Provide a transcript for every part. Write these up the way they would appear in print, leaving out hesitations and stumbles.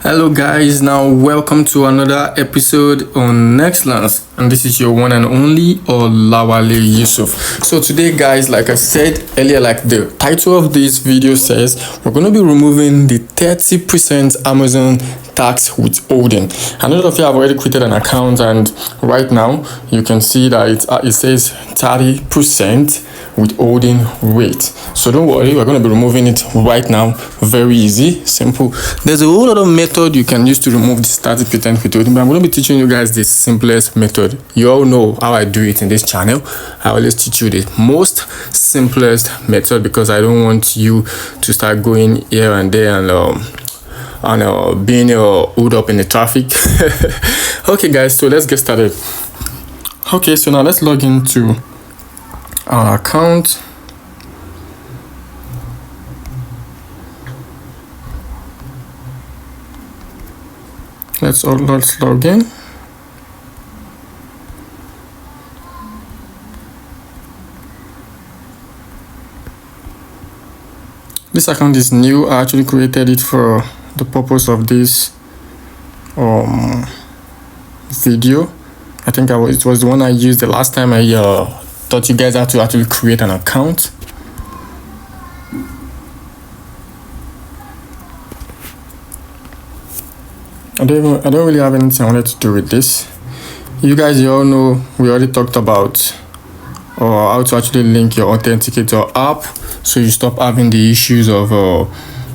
Hello guys, now welcome to another episode on Nextlance, and this is your one and only Olawale Yusuf. So today guys, like I said earlier, like the title of this video says, we're going to be removing the 30% Amazon tax withholding. I know that of you have already created an account, and right now you can see that it says 30% withholding rate. So don't worry, we're going to be removing it right now. Very easy, simple. There's a whole lot of method you can use to remove this 30% withholding, but I'm going to be teaching you guys the simplest method. You all know how I do it in this channel. I always teach you the most simplest method because I don't want you to start going here and there and being hold up in the traffic. Okay guys, so let's get started. Okay, so now let's log into our account. Let's log in. This account is new. I actually created it for the purpose of this video. I think it was the one I used the last time I taught you guys how to actually create an account. I don't really have anything I wanted to do with this. You guys, you all know we already talked about how to actually link your authenticator app, so you stop having the issues of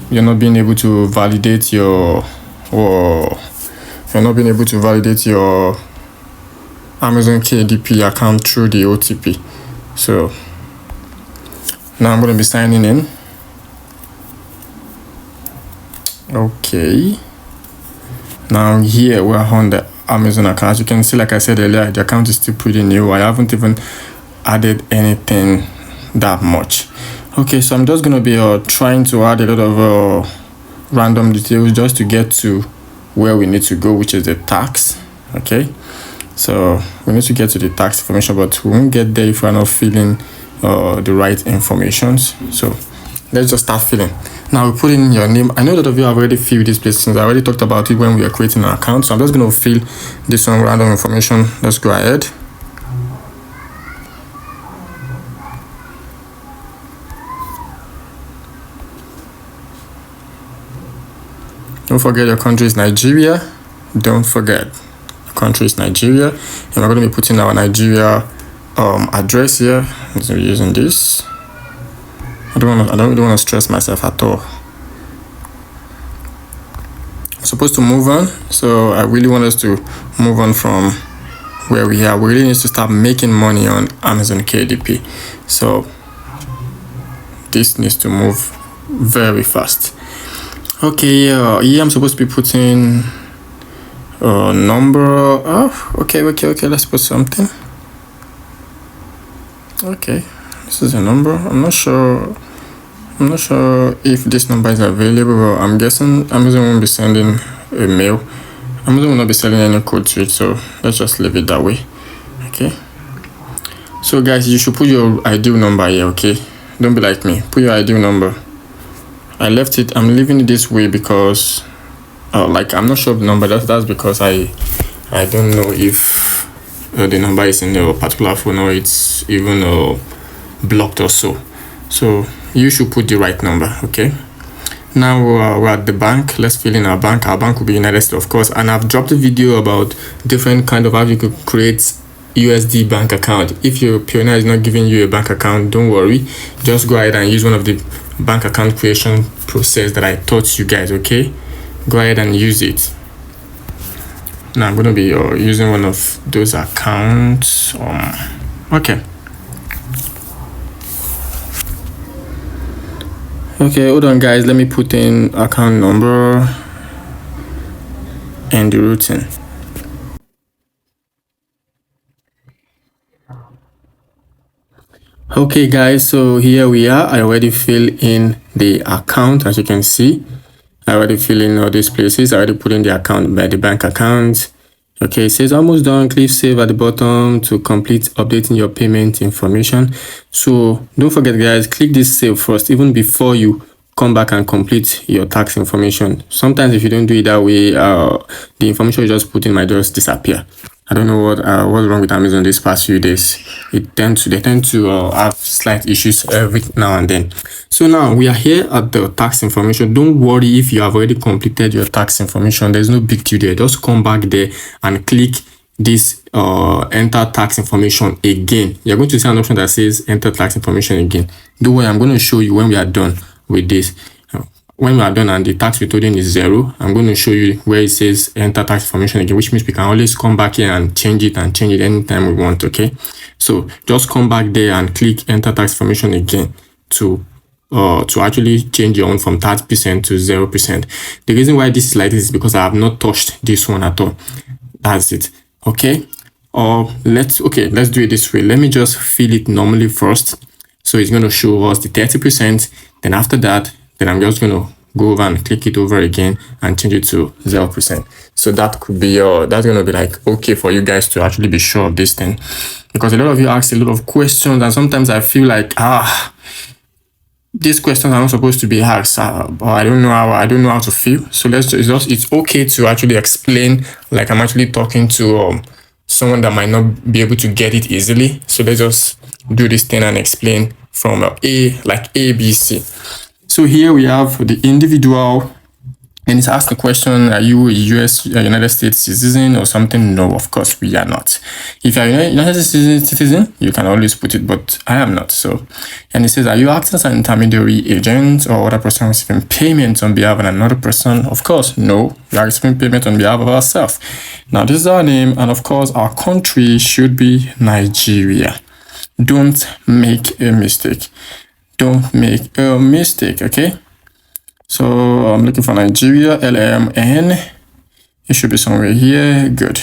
you're not being able to validate your Amazon KDP account through the OTP. So now I'm going to be signing in. Okay, now here we're on the Amazon account. As you can see, like I said earlier, the account is still pretty new. I haven't even added anything that much. Okay, so I'm just going to be trying to add a lot of random details just to get to where we need to go, which is the tax. Okay, so we need to get to the tax information, but we won't get there if we're not filling the right informations. So let's just start filling. Now we put in your name. I know that of you have already filled this place since I already talked about it when we were creating an account. So I'm just going to fill this one random information. Let's go ahead. Don't forget your country is Nigeria. Don't forget your country is Nigeria, and we're going to be putting our Nigeria address here. So we're using this. I don't really want to stress myself at all. I'm supposed to move on, so I really want us to move on from where we are. We really need to start making money on Amazon KDP. So this needs to move very fast. Okay, here I'm supposed to be putting a number. Okay, let's put something. Okay, this is a number. I'm not sure if this number is available, but I'm guessing Amazon won't be sending a mail. Amazon will not be sending any code to it, so let's just leave it that way. Okay, so guys, you should put your ideal number here. Okay, don't be like me, put your ideal number. I'm leaving it this way because like I'm not sure of the number. That's because I don't know if the number is in a particular phone or it's even blocked or so. So you should put the right number. Okay, now we're at the bank. Let's fill in our bank. Our bank will be United States, of course, and I've dropped a video about different kind of how you could create USD bank account. If your Payoneer is not giving you a bank account, don't worry, just go ahead and use one of the bank account creation process that I taught you guys. Okay, go ahead and use it. Now I'm going to be using one of those accounts. Okay, hold on guys, let me put in account number and the routing. Okay guys, so here we are. I already filled in the account. As you can see, I already filled in all these places. I already put in the account by the bank account. Okay, it says almost done. Click save at the bottom to complete updating your payment information. So don't forget guys, click this save first even before you come back and complete your tax information. Sometimes if you don't do it that way, the information you just put in might just disappear. I don't know what's wrong with Amazon this past few days. They tend to have slight issues every now and then. So now we are here at the tax information. Don't worry if you have already completed your tax information. There's no big deal there. Just come back there and click this enter tax information again. You're going to see an option that says enter tax information again. Don't worry, I'm going to show you when we are done with this. When we are done and the tax withholding is 0, I'm going to show you where it says enter tax information again, which means we can always come back here and change it anytime we want. Okay, so just come back there and click enter tax information again to actually change your own from 30% to 0%. The reason why this is like this is because I have not touched this one at all. That's it. Okay, let's do it this way. Let me just fill it normally first. So it's going to show us the 30%. Then after that, then I'm just going to go over and click it over again and change it to 0%. So that could be that's going to be like okay for you guys to actually be sure of this thing, because a lot of you ask a lot of questions and sometimes I feel like these questions are not supposed to be asked, but I don't know how to feel. So it's okay to actually explain like I'm actually talking to someone that might not be able to get it easily. So let's just do this thing and explain from A, B, C. So here we have the individual, and it's asked the question, are you a United States citizen or something? No, of course we are not. If you're a United States citizen, you can always put it, but I am not. So, and it says, are you acting as an intermediary agent or other person receiving payment on behalf of another person? Of course, no, we are receiving payment on behalf of ourselves. Now this is our name, and of course our country should be Nigeria. Don't make a mistake. Don't make a mistake, okay? So I'm looking for Nigeria, LMN. It should be somewhere here. Good.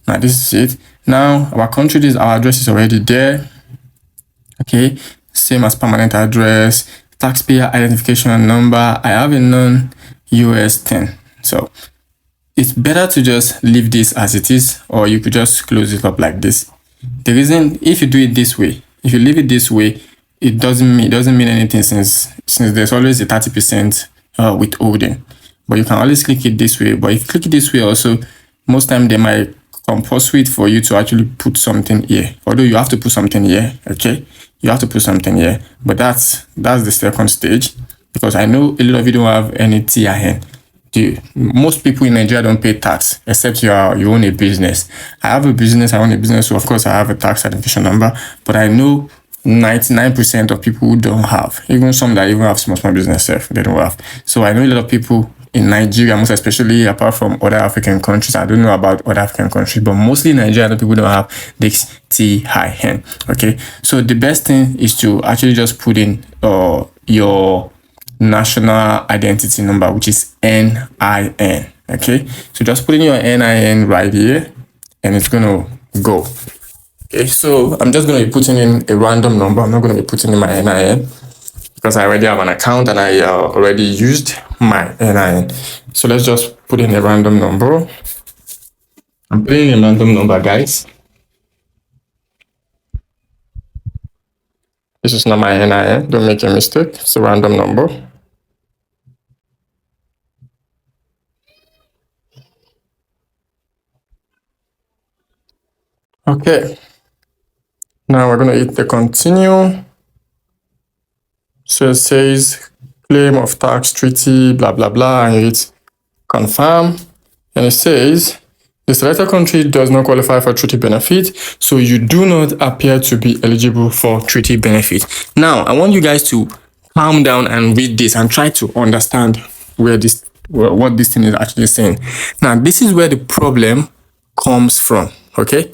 Now this is it. Now our country, our address is already there. Okay. Same as permanent address, taxpayer identification number. I have a non-US 10. So it's better to just leave this as it is, or you could just close it up like this. The reason, if you do it this way, if you leave it this way, it doesn't mean anything since there's always a 30% withholding. But you can always click it this way. But if you click it this way also, most time they might compulsory for you to actually put something here. Although you have to put something here, okay? You have to put something here. But that's the second stage, because I know a lot of you don't have any TIN. Most people in Nigeria don't pay tax except you own a business. I have a business, I own a business, so of course I have a tax identification number, but I know 99% of people who don't have, even some that even have small business, they don't have. So I know a lot of people in Nigeria, most especially apart from other African countries. I don't know about other African countries, but mostly in Nigeria, people don't have this TIN. Okay, so the best thing is to actually just put in your national identity number, which is NIN. Okay, so just put in your NIN right here, and it's gonna go. Okay, so I'm just going to be putting in a random number. I'm not going to be putting in my NIN because I already have an account and I already used my NIN. So let's just put in a random number. I'm putting in a random number, guys. This is not my NIN. Don't make a mistake. It's a random number. Okay. Now we're going to hit the continue. So it says claim of tax treaty, blah, blah, blah, and you hit confirm. And it says the selected country does not qualify for treaty benefit, so you do not appear to be eligible for treaty benefit. Now, I want you guys to calm down and read this and try to understand what this thing is actually saying. Now, this is where the problem comes from, okay?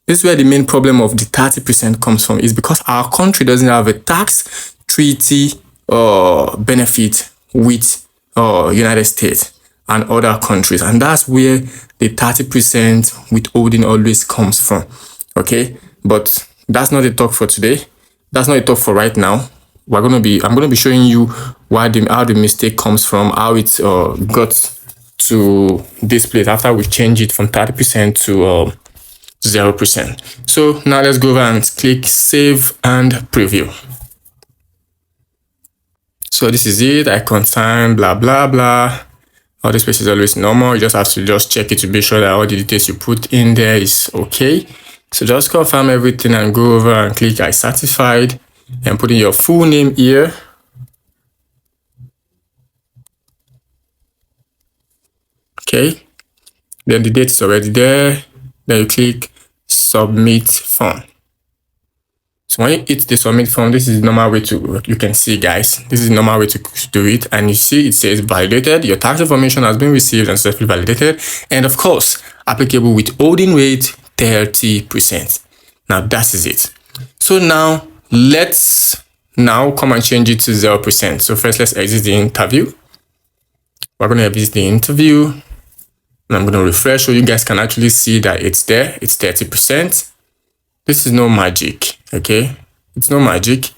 This is where the main problem of the 30% comes from, is because our country doesn't have a tax treaty benefit with United States and other countries. And that's where the 30% withholding always comes from. Okay, but that's not the talk for today. That's not a talk for right now. I'm gonna be showing you how the mistake comes from, how it got to this place after we change it from 30% to 0%. So now let's go over and click save and preview. So this is it. I confirm, blah, blah, blah. All this space is always normal. You just have to just check it to be sure that all the details you put in there is okay. So just confirm everything and go over and click I certified and put in your full name here. Okay. Then the date is already there. Then you click submit form. So when you hit the submit form, this is the normal way to, you can see guys, this is the normal way to do it. And you see it says validated. Your tax information has been received and successfully validated. And of course, applicable withholding rate 30%. Now that is it. So now let's come and change it to 0%. So first let's exit the interview. We're going to exit the interview. And I'm going to refresh so you guys can actually see that it's there. It's 30%. This is no magic, okay? It's no magic.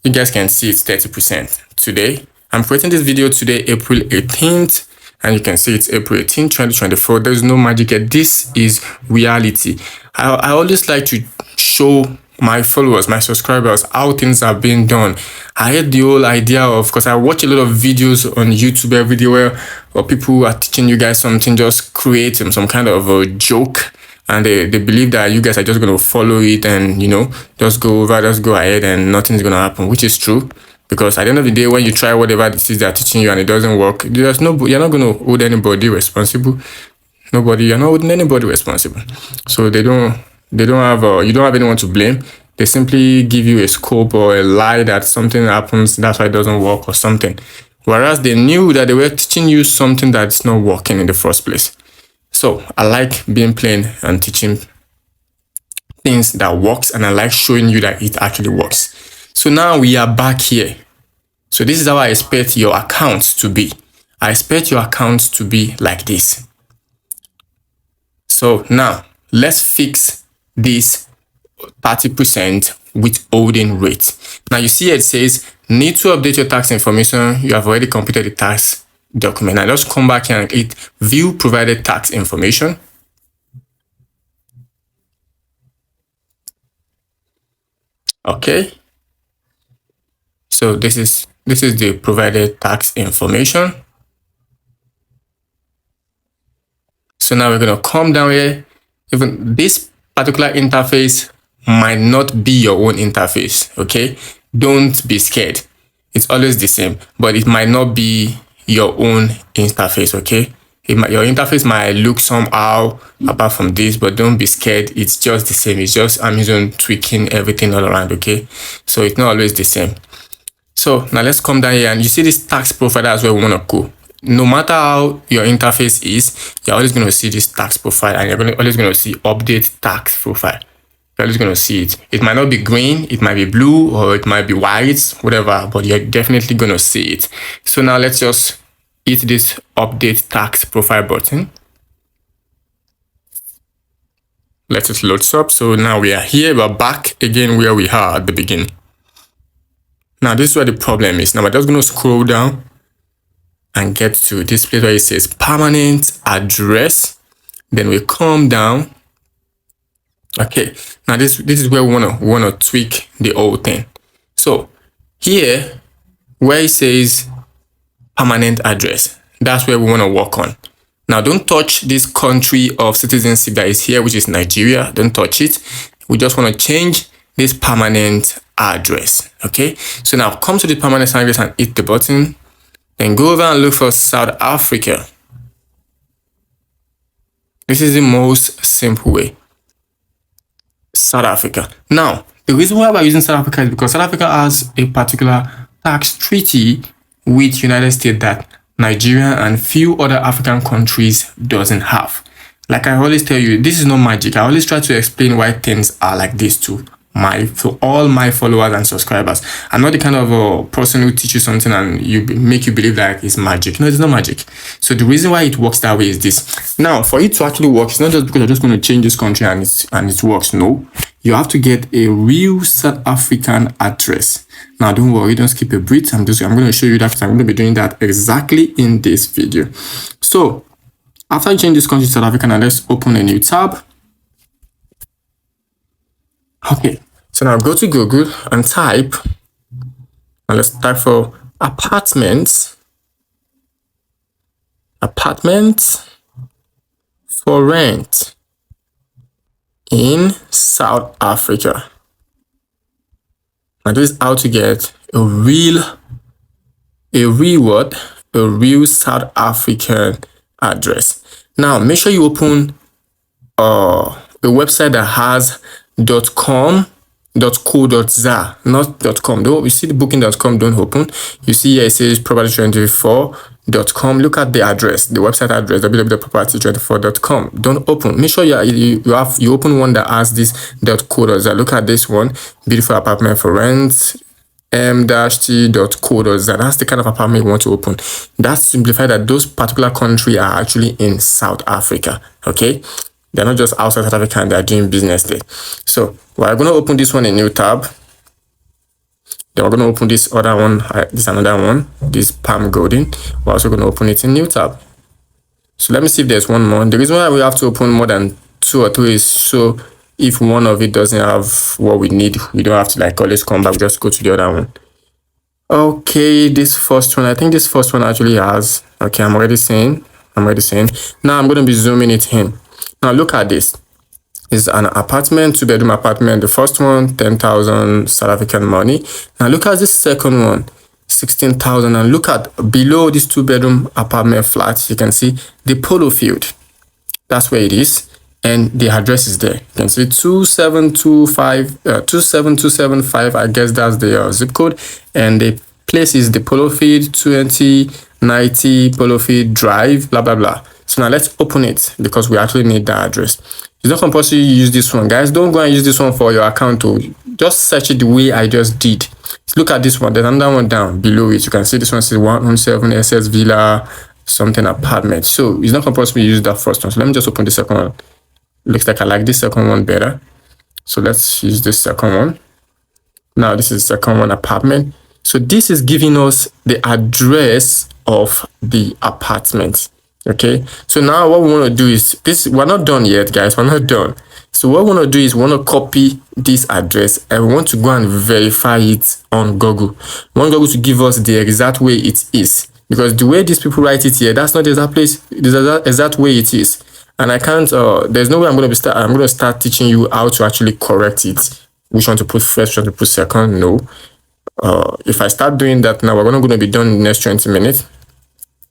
You guys can see it's 30% today. I'm creating this video today, April 18th, and you can see it's April 18th, 2024. There's no magic yet. This is reality. I always like to show my followers, my subscribers, how things are being done. I had the whole idea of, because I watch a lot of videos on YouTube every day where people are teaching you guys something, just create some kind of a joke. And they believe that you guys are just going to follow it and, you know, just go ahead and nothing's going to happen, which is true. Because at the end of the day, when you try whatever it is they're teaching you and it doesn't work, you're not going to hold anybody responsible. You're not holding anybody responsible. So you don't have anyone to blame. They simply give you a scope or a lie that something happens, that's why it doesn't work or something. Whereas they knew that they were teaching you something that's not working in the first place. So I like being plain and teaching things that works, and I like showing you that it actually works. So now we are back here. So this is how I expect your account to be. I expect your account to be like this. So now let's fix this 30% withholding rate. Now you see it says need to update your tax information. You have already completed the tax document. Now just come back here and click view provided tax information. Okay. So this is the provided tax information. So now we're going to come down here. Even this particular interface might not be your own interface. Okay. Don't be scared. It's always the same, but it might not be your own interface. Okay. Your interface might look somehow apart from this, but don't be scared. It's just the same. It's just Amazon tweaking everything all around. Okay. So it's not always the same. So now let's come down here and you see this tax profile. That's where we want to go. No matter how your interface is, you're always going to see this tax profile, and you're always going to see update tax profile. You're always going to see it. It might not be green, it might be blue, or it might be white, whatever, but you're definitely going to see it. So now let's just hit this update tax profile button. Let us load up. So now we are here. We're back again where we are at the beginning. Now this is where the problem is. Now we're just going to scroll down and get to this place where it says permanent address. Then we come down. Okay, now this is where we want to tweak the whole thing. So here where it says permanent address, that's where we want to work on. Now don't touch this country of citizenship that is here, which is Nigeria. Don't touch it. We just want to change this permanent address. Okay, so now come to the permanent address and hit the button. Then go over and look for South Africa. This is the most simple way. South Africa. Now, the reason why we're using South Africa is because South Africa has a particular tax treaty with United States that Nigeria and few other African countries doesn't have. Like I always tell you, this is not magic. I always try to explain why things are like this to all my followers and subscribers. I'm not the kind of a person who teaches something and make you believe that it's magic. No, it's not magic. So the reason why it works that way is this. Now, for it to actually work, it's not just because you're just going to change this country and it works. No, you have to get a real South African address. Now, don't worry, don't skip a beat. I'm going to show you that because I'm going to be doing that exactly in this video. So after you change this country to South Africa, now let's open a new tab. Okay, so now go to Google and type, and let's type for apartments for rent in South Africa. And this is how to get a real South African address. Now make sure you open a website that has .com.co.za, not .com. Though you see the booking.com, don't open. You see here it says property24.com. Look at the address, the website address, www.property24.com. Don't open. Make sure you open one that has this .co.za. Look at this one, beautiful apartment for rent, m-t.co.za. That's the kind of apartment you want to open. That's simplified that those particular countries are actually in South Africa. Okay, they're not just outside South Africa and they're doing business there. So we're going to open this one in new tab. Then we're going to open this other one, this another one, this Palm Golden. We're also going to open it in new tab. So let me see if there's one more. The reason why we have to open more than 2 or 3 is so if one of it doesn't have what we need, we don't have to like always come back, just go to the other one. Okay, this first one, I think this first one actually has, okay, I'm already saying. Now I'm going to be zooming it in. Now look at this. It's an apartment, 2-bedroom apartment. The first one, 10,000 South African money. Now look at this second one, 16,000. And look at below this 2-bedroom apartment flat, you can see the polo field. That's where it is. And the address is there. You can see 27275. I guess that's the zip code. And the place is the Polo Field, 2090 Polo Field Drive, blah, blah, blah. So now let's open it because we actually need the address. It's not compulsory you use this one. Guys, don't go and use this one for your account. Just search it the way I just did. Look at this one. There's another one down below it. You can see this one says 117 SS Villa, something apartment. So it's not compulsory you use that first one. So let me just open the second one. Looks like I like this second one better. So let's use this second one. Now this is the second one, apartment. So this is giving us the address of the apartment. Okay, so now what we want to do is this. We're not done yet, guys. We're not done. So what we want to do is we want to copy this address and we want to go and verify it on Google. We want Google to give us the exact way it is, because the way these people write it here, that's not the exact place, the exact way it is. And I can't, there's no way I'm going to start teaching you how to actually correct it. Which one to put first, which one to put second, no. If I start doing that now, we're going to be done in the next 20 minutes.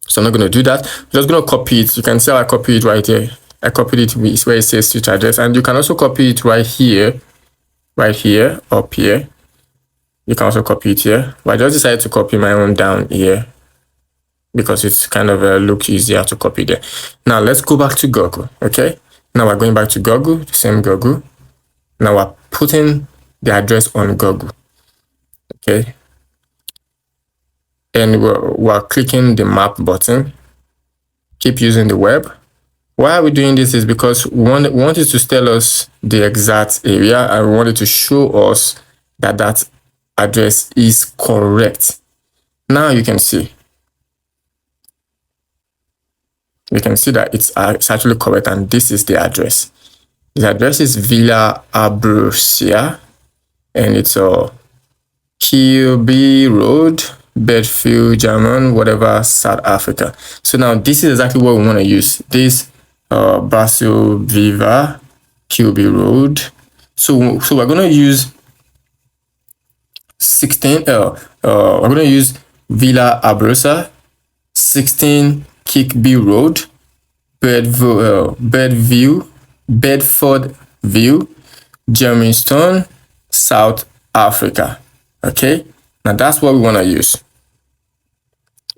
So I'm not going to do that. I'm just going to copy it. You can see how I copy it right here. I copied it where it says switch address. And you can also copy it right here, up here. You can also copy it here. But I just decided to copy my own down here, because it's kind of look easier to copy there. Now let's go back to Google. Okay, now we're going back to Google, the same Google. Now we're putting the address on Google. Okay, and we're clicking the map button. Keep using the web. Why are we doing this is because we want it to tell us the exact area, and we want it to show us that that address is correct. Now you can see that it's actually correct, and this is the address. The address is Villa Abrosia, and it's Kilby Road, Bedfield, German, whatever, South Africa. So now this is exactly what we want to use. This Basil Viva, Kilby Road. So we're going to use 16. We're going to use Villa Abrosia, 16 Kilby Road, Bedford View, Germiston, South Africa. Okay, now that's what we want to use.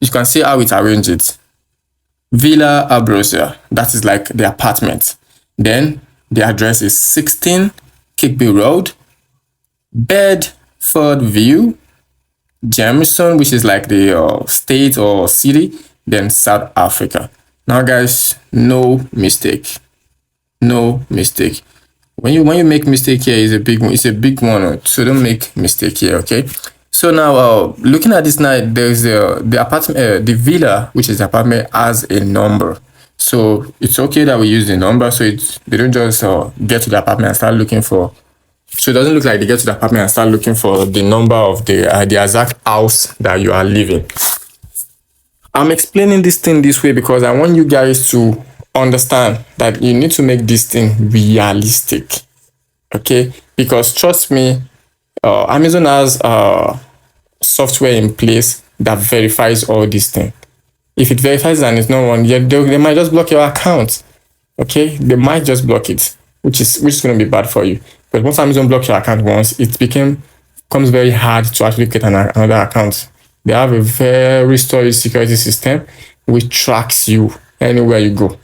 You can see how it arranged it. Villa Abrosia, that is like the apartment. Then the address is 16 Kilby Road, Bedford View, Germiston, which is like the state or city, then South Africa. Now guys, no mistake. When you make mistake here, is a big one. It's a big one, so don't make mistake here. Okay, so now looking at this now, there's the apartment, the villa, which is the apartment, has a number. So it's okay that we use the number, so they don't just get to the apartment and start looking for So it doesn't look like they get to the apartment and start looking for the number of the exact house that you are living. I'm explaining this thing this way because I want you guys to understand that you need to make this thing realistic. Okay? Because trust me, Amazon has software in place that verifies all these things. If it verifies and it's not one, they might just block your account. Okay? They might just block it, which is going to be bad for you. But once Amazon blocks your account once, it becomes very hard to actually get another account. They have a very solid security system which tracks you anywhere you go.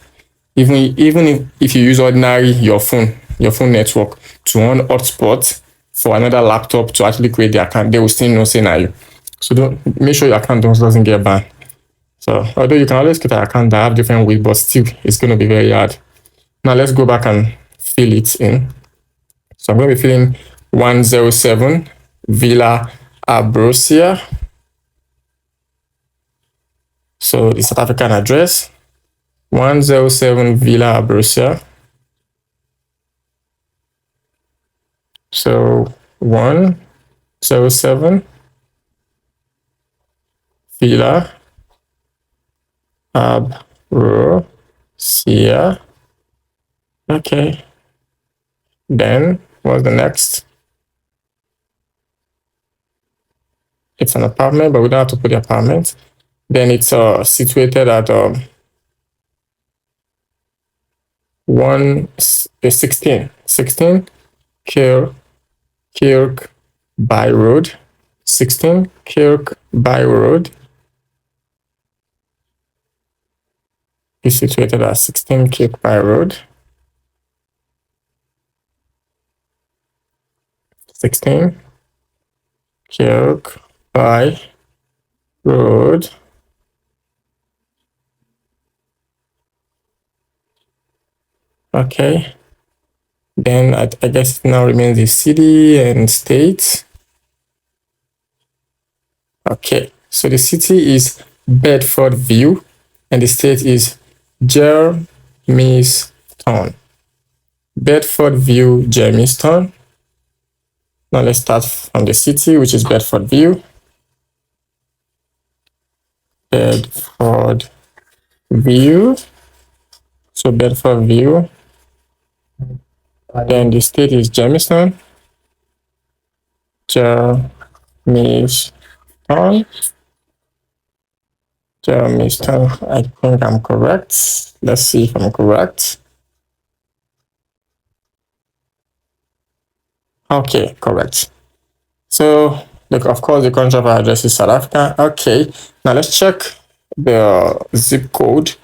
Even if you use ordinary your phone network to on hotspot for another laptop to actually create the account, they will still know say na you. So don't make sure your account doesn't get banned. So although you can always get an account that have different ways, but still it's going to be very hard. Now let's go back and fill it in. So I'm going to be filling 107 Villa Ambrosia. So the South African address, 107 Villa Ambrosia. So 107 Villa Ambrosia. Okay. Then what's the next? It's an apartment, but we don't have to put the apartment. Then it's situated at 16 Kirkby Road. 16 Kirkby Road. It's situated at 16 Kirkby Road. 16 Kirkby Road. Okay. Then I guess it now remains the city and state. Okay. So the city is Bedfordview and the state is Germiston. Bedfordview, Germiston. Now let's start from the city, which is Bedfordview. Bedfordview. So Bedfordview. Then the state is Germiston. Germiston. I think I'm correct. Let's see if I'm correct. Okay, correct. So, of course, the country of our address is South Africa. Okay, now let's check the zip code.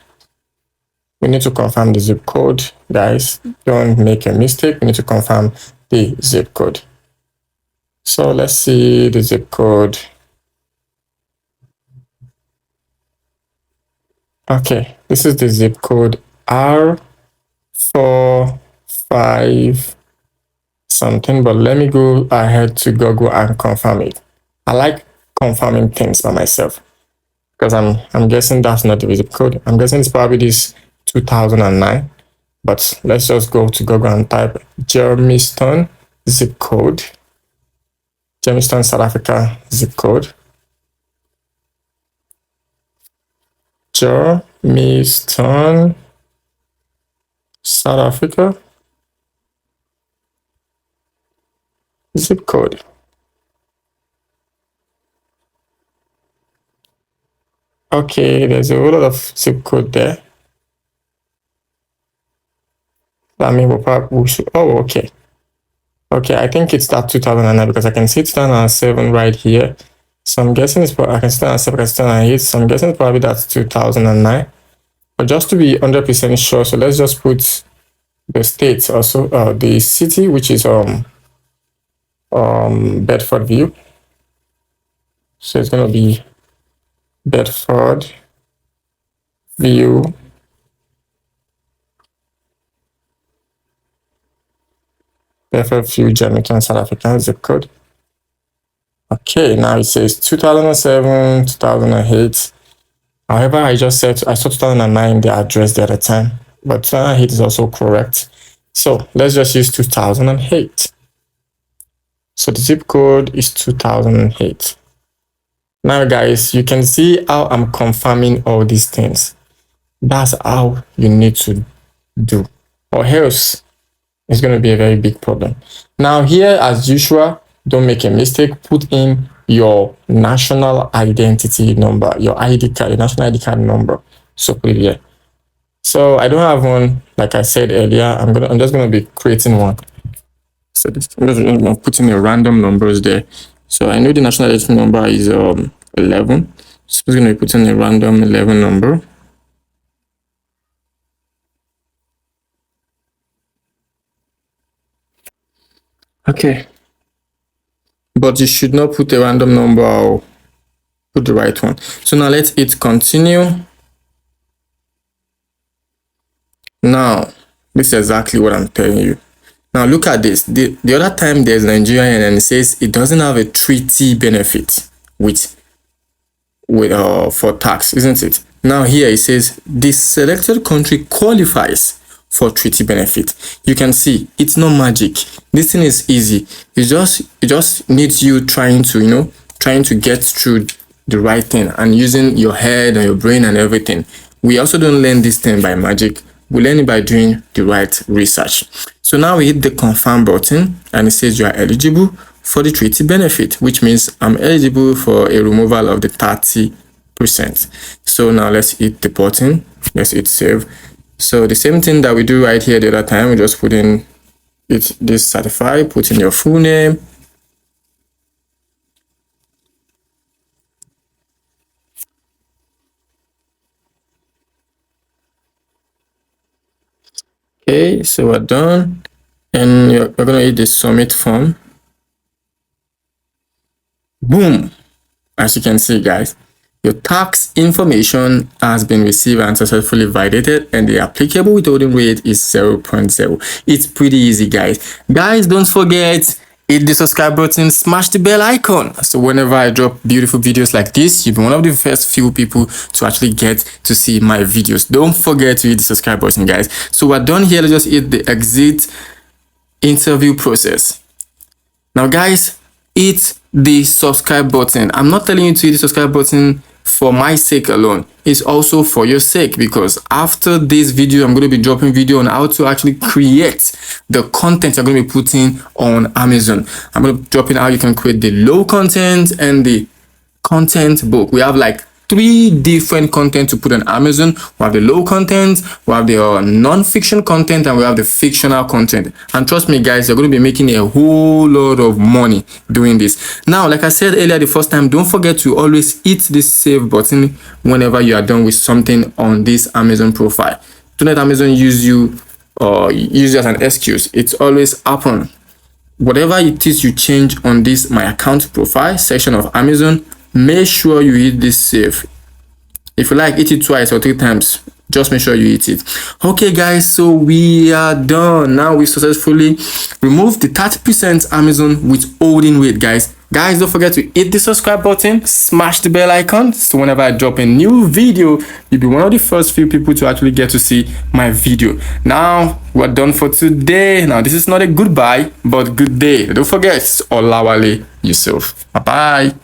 We need to confirm the zip code, guys. Don't make a mistake. We need to confirm the zip code. So let's see the zip code. Okay, this is the zip code R45 something, but let me go ahead to Google and confirm it. I like confirming things by myself because I'm guessing that's not the zip code. I'm guessing it's probably this 2009, but let's just go to Google and type Germiston zip code. Germiston, South Africa zip code. Germiston, South Africa zip code. Okay, there's a whole lot of zip code there. I mean, we should, oh, okay. Okay, I think it's that 2009 because I can see 2007 right here. So I'm guessing it's probably, I can see 2007, 2008. So I'm guessing it's probably that's 2009. But just to be 100% sure, so let's just put the state also, the city, which is Bedfordview. So it's gonna be Bedfordview. Bedfordview, Germiston, South African zip code. Okay, now it says 2007, 2008. However, I saw 2009 the address the other time, but 2008 is also correct. So let's just use 2008. So the zip code is 2008. Now guys, you can see how I'm confirming all these things. That's how you need to do, or else it's going to be a very big problem. Now here, as usual, don't make a mistake, put in your national identity number, your ID card, your national ID card number. So put it here. So I don't have one, like I said earlier. I'm just gonna be creating one. So I'm putting the random numbers there. So I know the national identity number is 11. So I'm gonna be putting a random 11 number. Okay. But you should not put a random number or put the right one. So now let's hit continue. Now, this is exactly what I'm telling you. Now look at this. The other time there's Nigeria and it says it doesn't have a treaty benefit for tax, isn't it? Now here it says this selected country qualifies for treaty benefit. You can see it's not magic. This thing is easy. It just needs you trying to get through the right thing and using your head and your brain and everything. We also don't learn this thing by magic. We learn it by doing the right research. So now we hit the confirm button and it says you are eligible for the treaty benefit, which means I'm eligible for a removal of the 30%. So now let's hit the button. Let's hit save. So the same thing that we do right here the other time, we just put in this certify, put in your full name. Okay, so we're done. And we're gonna hit the submit form. Boom! As you can see, guys, your tax information has been received and successfully validated, and the applicable withholding rate is 0.0. It's pretty easy, guys. Guys, don't forget, hit the subscribe button, smash the bell icon. So whenever I drop beautiful videos like this, you'll be one of the first few people to actually get to see my videos. Don't forget to hit the subscribe button, guys. So we're done here. Let's just hit the exit interview process. Now, guys, hit the subscribe button. I'm not telling you to hit the subscribe button for my sake alone. It's also for your sake, because after this video, I'm going to be dropping video on how to actually create the content you're going to be putting on Amazon. I'm going to be dropping how you can create the low content and the content book. We have like 3 different content to put on Amazon. We have the low content, we have the non-fiction content, and we have the fictional content. And trust me, guys, you're going to be making a whole lot of money doing this. Now, like I said earlier the first time, don't forget to always hit this save button whenever you are done with something on this Amazon profile. Don't let Amazon use you or use you as an excuse. It's always happen. Whatever it is you change on this my account profile section of Amazon, make sure you hit this save. If you like, hit it twice or 3 times. Just make sure you hit it. Okay, guys, so we are done. Now we successfully removed the 30% Amazon withholding rate, guys. Guys, don't forget to hit the subscribe button, smash the bell icon, so whenever I drop a new video, you'll be one of the first few people to actually get to see my video. Now, we're done for today. Now, this is not a goodbye, but good day. Don't forget, Olawale Yusuf. Bye-bye.